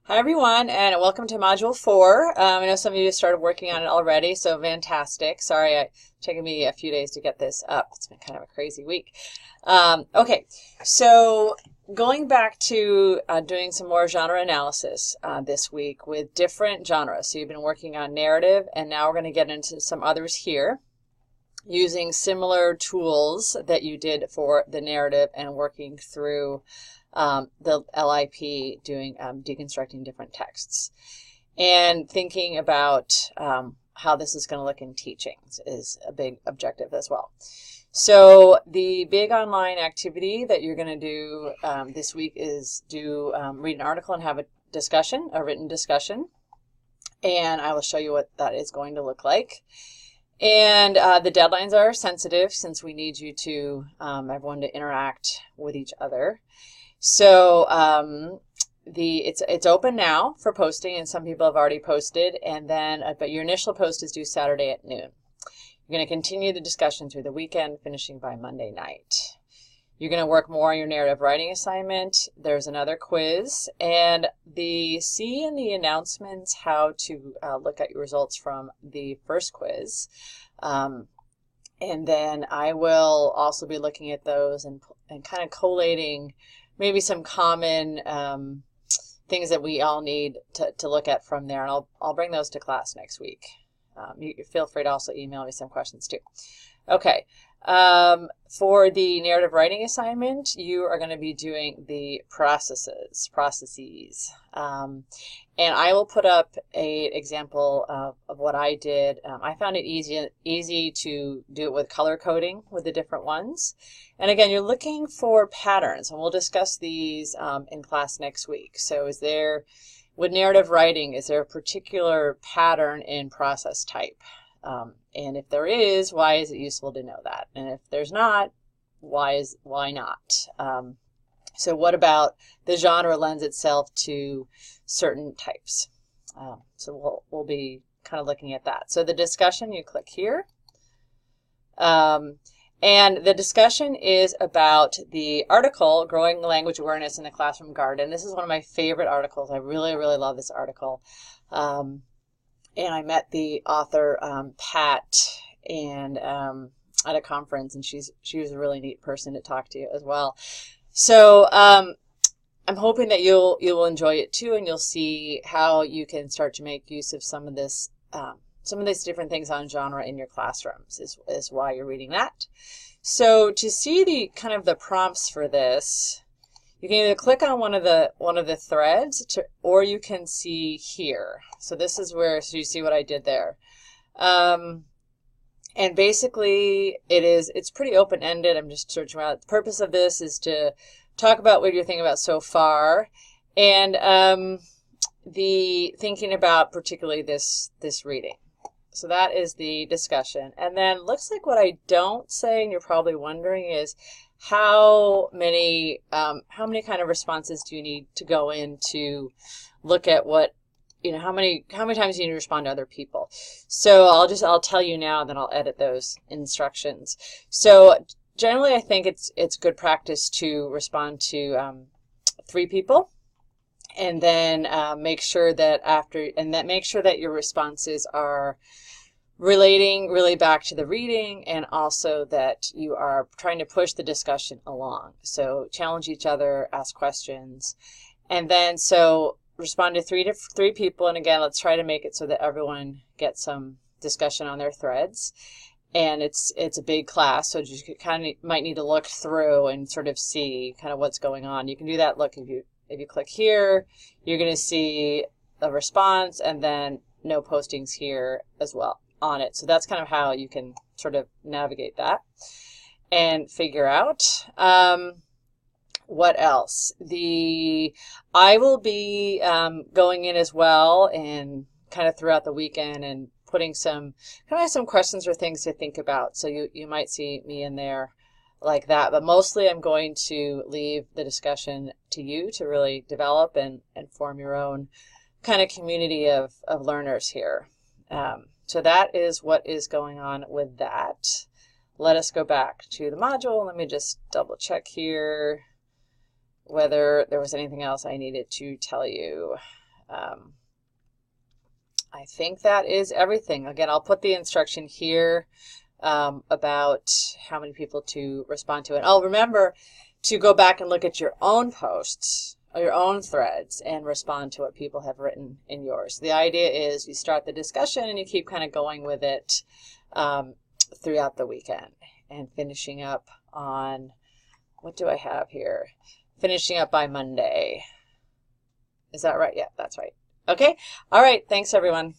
Hi everyone, and welcome to Module 4. I know some of you started working on it already, so fantastic. Sorry, it's taken me a few days to get this up. It's been kind of a crazy week. Okay, so going back to doing some more genre analysis this week with different genres. So you've been working on narrative, and now we're going to get into some others here, using similar tools that you did for the narrative and working through the LIP, doing deconstructing different texts, and thinking about how this is going to look in teaching is a big objective as well. So the big online activity that you're going to do this week is read an article and have a discussion, a written discussion, and I will show you what that is going to look like. And the deadlines are sensitive since we need you to everyone to interact with each other. So it's open now for posting, and some people have already posted, and then but your initial post is due Saturday at noon. You're going to continue the discussion through the weekend, finishing by Monday night. You're going to work more on your narrative writing assignment. There's another quiz, and see in the announcements how to look at your results from the first quiz. And then I will also be looking at those and kind of collating maybe some common things that we all need to look at from there, and I'll bring those to class next week. You feel free to also email me some questions too. Okay, for the narrative writing assignment, you are going to be doing the processes, and I will put up an example of what I did. I found it easy to do it with color coding with the different ones. And again, you're looking for patterns, and we'll discuss these in class next week. So with narrative writing, is there a particular pattern in process type? And if there is, why is it useful to know that? And if there's not, why not? So what about the genre lends itself to certain types? So we'll be kind of looking at that. So the discussion, you click here. And the discussion is about the article, Growing Language Awareness in the Classroom Garden. This is one of my favorite articles. I really, really love this article. And I met the author, Pat, and at a conference, and she was a really neat person to talk to as well. So I'm hoping that you will enjoy it too, and you'll see how you can start to make use of some of these different things on genre in your classrooms is why you're reading that. So to see the prompts for this, you can either click on one of the threads or you can see here. So this is so you see what I did there. And basically it's pretty open-ended. I'm just searching out. The purpose of this is to talk about what you're thinking about so far, and the thinking about particularly this reading. So that is the discussion. And then looks like what I don't say, and you're probably wondering, is how many kind of responses do you need to go in to look at what, how many times do you need to respond to other people? So I'll tell you now, then I'll edit those instructions. So generally, I think it's good practice to respond to 3 people, and then make sure that your responses are relating really back to the reading, and also that you are trying to push the discussion along. So challenge each other, ask questions, and then so respond to three people. And again, let's try to make it so that everyone gets some discussion on their threads. And it's a big class, so you kind of might need to look through and sort of see kind of what's going on. You can do that. Look, if you click here, you're going to see a response, and then no postings here as well on it. So that's kind of how you can sort of navigate that and figure out. What else? I will be going in as well, and kind of throughout the weekend, and putting some questions or things to think about. So you might see me in there like that, but mostly I'm going to leave the discussion to you to really develop and form your own kind of community of learners here. So that is what is going on with that. Let us go back to the module. Let me just double check here whether there was anything else I needed to tell you. I think that is everything. Again, I'll put the instruction here about how many people to respond to. And I'll remember to go back and look at your own posts or your own threads and respond to what people have written in yours. The idea is you start the discussion and you keep kind of going with it throughout the weekend and finishing up on, what do I have here? Finishing up by Monday. Is that right? Yeah, that's right. Okay. All right. Thanks, everyone.